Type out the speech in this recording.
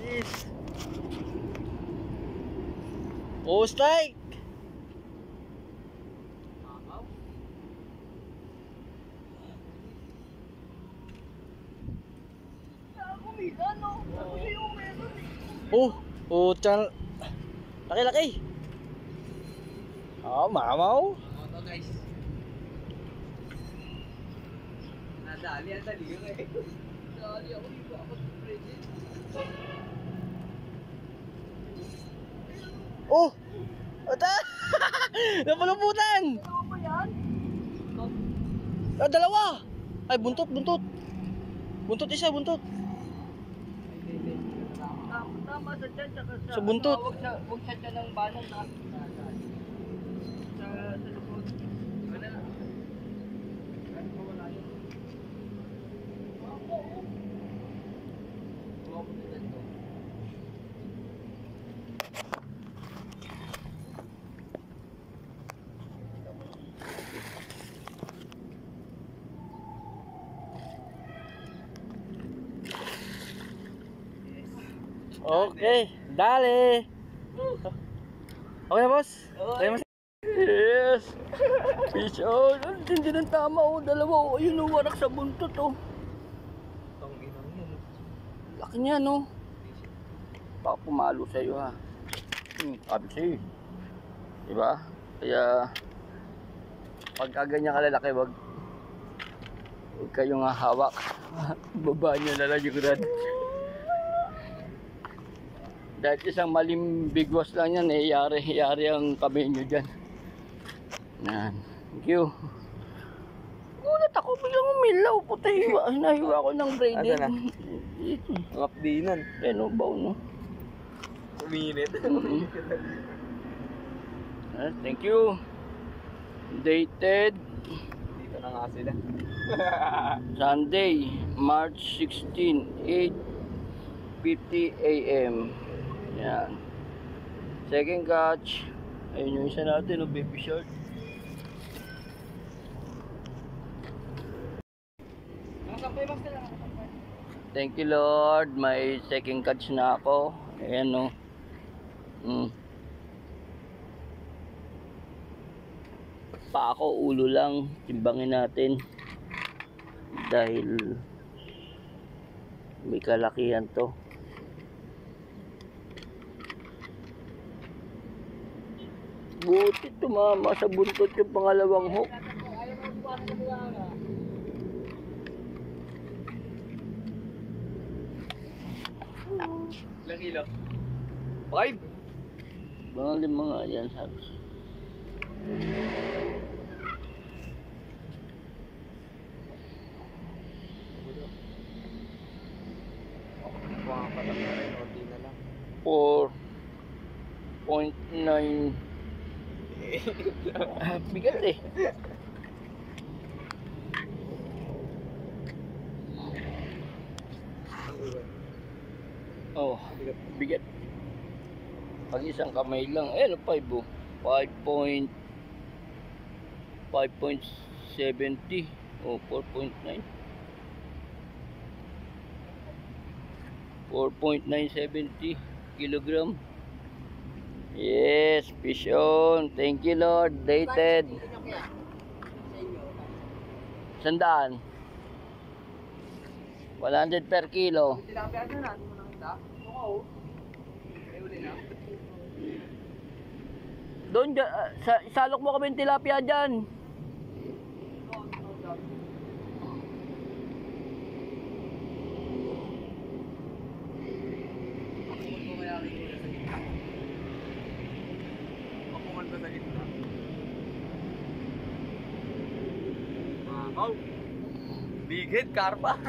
Yes. Oh, strike. Oh, oh, channel. Laki-laki. Oh, mamaw. Ito guys. Nadali ang dali yung eh. Nadali ako dito. Ako ready. Oh! Ata! Napuluputan! Ano ba yan? Ah, dalawa! Ay, buntot, buntot. Buntot isa, buntot. Tama sa dyan. Sa buntot. Huwag sa dyan ng banong na. Sa lubot. Ano na? Wala yun. Okay, dali. Okay na, boss? Okay, boss? Yes. Fish on. Ang tindi ng tama, oh. Dalawa, oh. Ayun, oh. Warak sa buntot, oh. Itong inang yun. Laki niya, no? Baka pumalo sa'yo, ha? Sabi sa'yo. Diba? Kaya, pagka ganyan kalalaki, wag kayong hawak. Baba niyo na lang yung rad. Dahil isang maling bigwas lang yan, eh, yari ang kamay nyo dyan. Yan. Thank you. Ulat ako, biglang umilaw. Puta, nahiwa ko ng braided. Asa na? Mapdinan. Ano ba, no? Uminit. Thank you. Dated Dito na nga sila. Sunday, March 16, 8:50 AM. Yan. Second catch. Ayun yung isa natin, no, baby shark. Thank you, Lord. May second catch na ako. Ayan, no. Pa ako, ulo lang. Timbangin natin. Dahil may kalakihan to. Buti tumama sa buntot yung pangalawang hook. Ilang kilo? 5? Mga lima nga yan, sabi. Buwang pa lang na rin. Hindi na lang. 4.9. Bigat eh. Oh, bigat. Pag isang kamay lang, eh, 5 oh. 5.70 o 4.9. 4.970 kilogram. Yes, fish on. Thank you, Lord. Dated. 100. 100 per kilo. Tilapia na natin mo nakita? Oo. May uli na. Doon, salok mo kami yung tilapia dyan. Pakuman ko sa gitna. Wow. Big head, karpa.